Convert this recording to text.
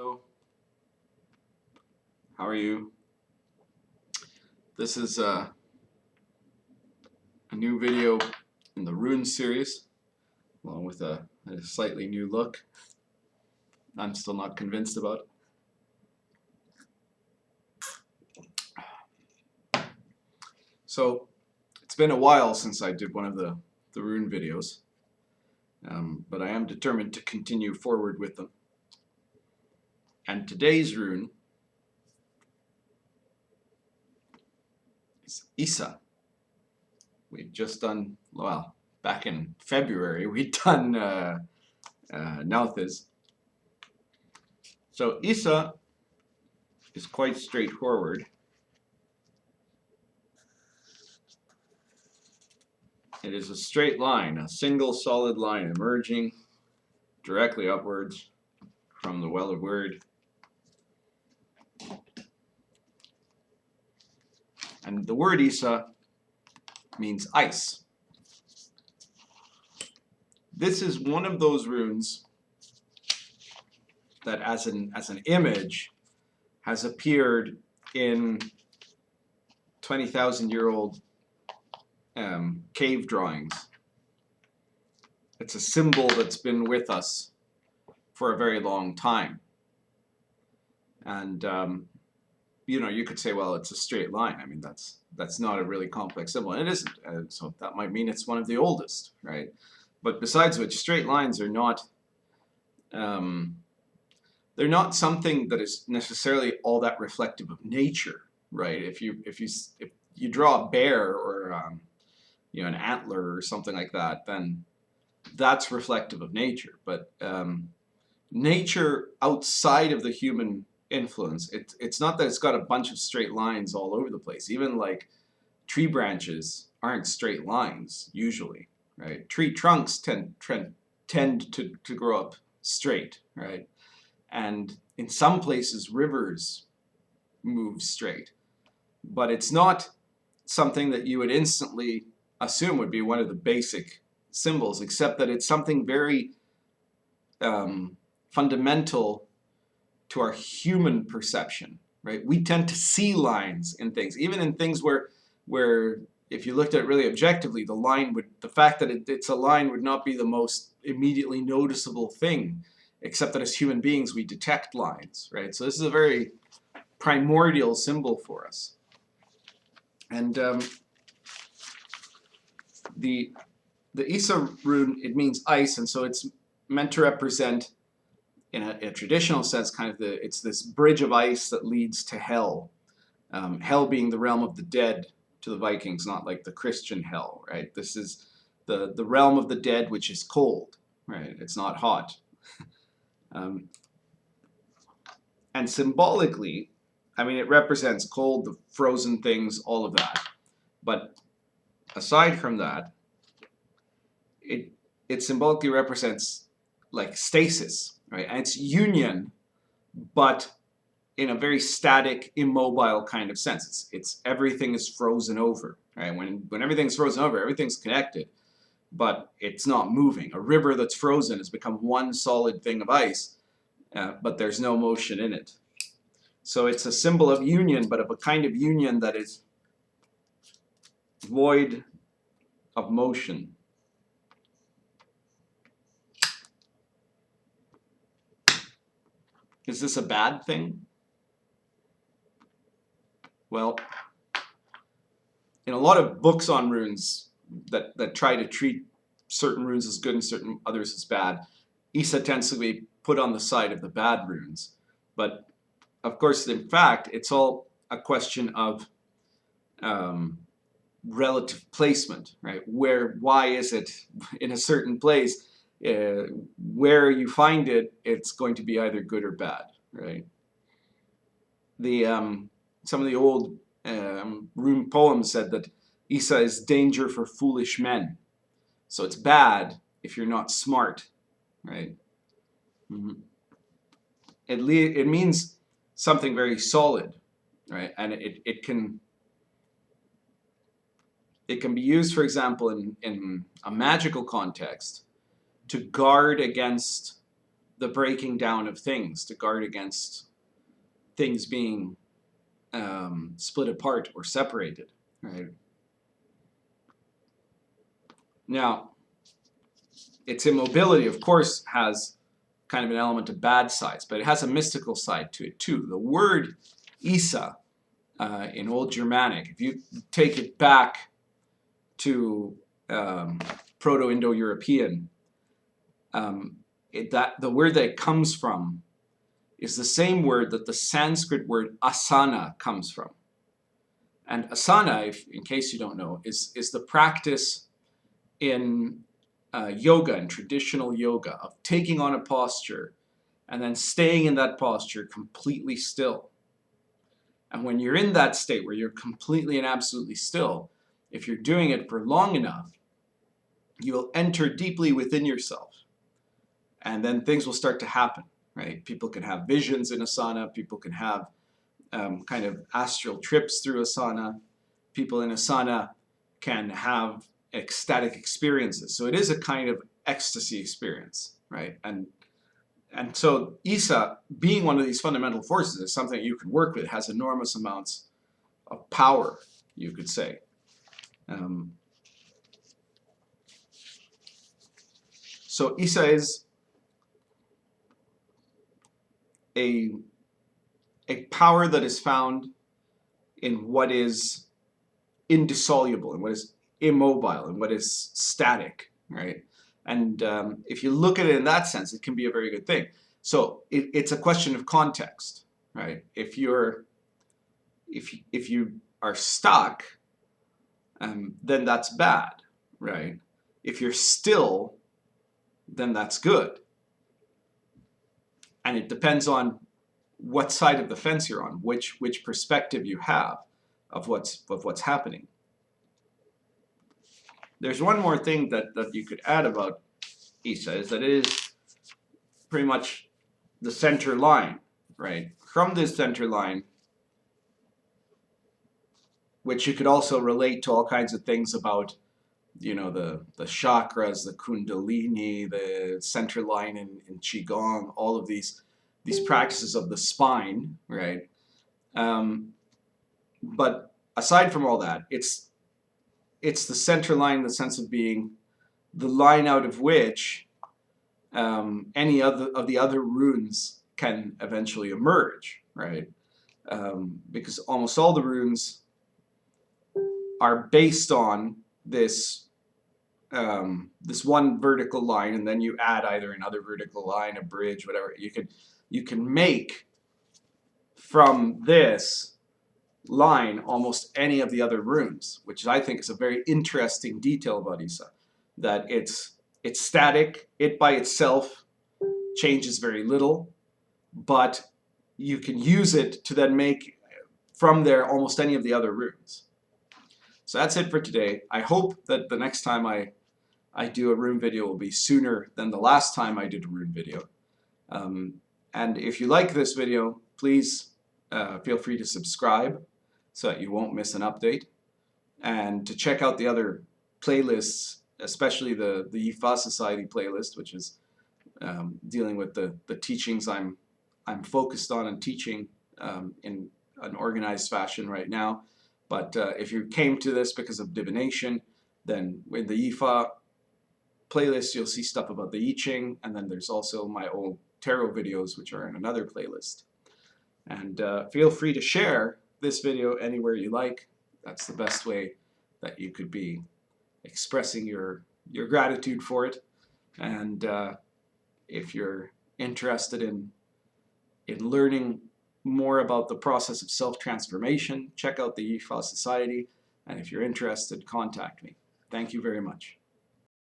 Hello, how are you? This is a new video in the rune series, along with a slightly new look. I'm still not convinced about it. So, it's been a while since I did one of the rune videos, but I am determined to continue forward with them. And today's rune is Isa. We've just done, well, back in February, we'd done Nauthiz. So Isa is quite straightforward. It is a straight line, a single solid line emerging directly upwards from the well of word. And the word Isa means ice. This is one of those runes that as an image has appeared in 20,000-year-old cave drawings. It's a symbol that's been with us for a very long time. And you know, you could say, well, it's a straight line. I mean, that's not a really complex symbol, and it isn't. So that might mean it's one of the oldest, right? But besides which, straight lines are not they're not something that is necessarily all that reflective of nature, right? If you draw a bear or you know, an antler or something like that, then that's reflective of nature. But nature outside of the human influence, it's not that it's got a bunch of straight lines all over the place. Even like tree branches aren't straight lines usually, right? Tree trunks tend to grow up straight, right? And in some places rivers move straight, but it's not something that you would instantly assume would be one of the basic symbols, except that it's something very fundamental to our human perception, right? We tend to see lines in things, even in things where if you looked at it really objectively, the fact that it's a line would not be the most immediately noticeable thing, except that as human beings we detect lines, right? So this is a very primordial symbol for us. And the Isa rune, it means ice, and so it's meant to represent, in a traditional sense, kind of it's this bridge of ice that leads to hell. Hell being the realm of the dead to the Vikings, not like the Christian hell, right? This is the realm of the dead, which is cold, right? It's not hot. And symbolically, I mean, it represents cold, the frozen things, all of that. But aside from that, it symbolically represents like stasis, right? And it's union, but in a very static, immobile kind of sense. It's everything is frozen over, right? When everything's frozen over, everything's connected, but it's not moving. A river that's frozen has become one solid thing of ice, but there's no motion in it. So it's a symbol of union, but of a kind of union that is void of motion. Is this a bad thing? Well, in a lot of books on runes that try to treat certain runes as good and certain others as bad, Isa tends to be put on the side of the bad runes. But of course, in fact, it's all a question of relative placement, right? Why is it in a certain place? Where you find it, it's going to be either good or bad, right? Some of the old rune poems said that Isa is danger for foolish men. So it's bad if you're not smart, right? It means something very solid, right? And it can be used, for example, in a magical context to guard against the breaking down of things to guard against things being split apart or separated, right? Now, its immobility, of course, has kind of an element of bad sides, but it has a mystical side to it too. The word Isa in Old Germanic, if you take it back to Proto-Indo-European, the word that it comes from is the same word that the Sanskrit word asana comes from. And asana, in case you don't know, is the practice in yoga and traditional yoga of taking on a posture and then staying in that posture completely still. And when you're in that state where you're completely and absolutely still, if you're doing it for long enough, you will enter deeply within yourself. And then things will start to happen, right? People can have visions in asana. People can have kind of astral trips through asana. People in asana can have ecstatic experiences. So it is a kind of ecstasy experience, right? And so Isa, being one of these fundamental forces, is something you can work with. It has enormous amounts of power, you could say. So Isa is a power that is found in what is indissoluble and what is immobile and what is static, right? And if you look at it in that sense, it can be a very good thing. So it's a question of context, right? If you are stuck, then that's bad, right? If you're still, then that's good. And it depends on what side of the fence you're on, which perspective you have of what's happening. There's one more thing that you could add about Isa, is that it is pretty much the center line, right? From this center line, which you could also relate to all kinds of things about, you know, the chakras, the kundalini, the center line in qigong, all of these practices of the spine, right? But aside from all that, it's the center line in the sense of being the line out of which any of the other runes can eventually emerge, right? Because almost all the runes are based on this this one vertical line, and then you add either another vertical line, a bridge, whatever. You can make from this line almost any of the other runes, which I think is a very interesting detail about Isa, that it's static. It by itself changes very little, but you can use it to then make from there almost any of the other runes. So that's it for today. I hope that the next time I do a rune video will be sooner than the last time I did a rune video. And if you like this video, please feel free to subscribe so that you won't miss an update, and to check out the other playlists, especially the Yifa Society playlist, which is dealing with the teachings I'm focused on and teaching in an organized fashion right now. But if you came to this because of divination, then in the Yifa playlist you'll see stuff about the I Ching, and then there's also my old tarot videos, which are in another playlist. And feel free to share this video anywhere you like. That's the best way that you could be expressing your gratitude for it. And if you're interested in learning more about the process of self-transformation, check out the Yifa Society. And if you're interested, contact me. Thank you very much.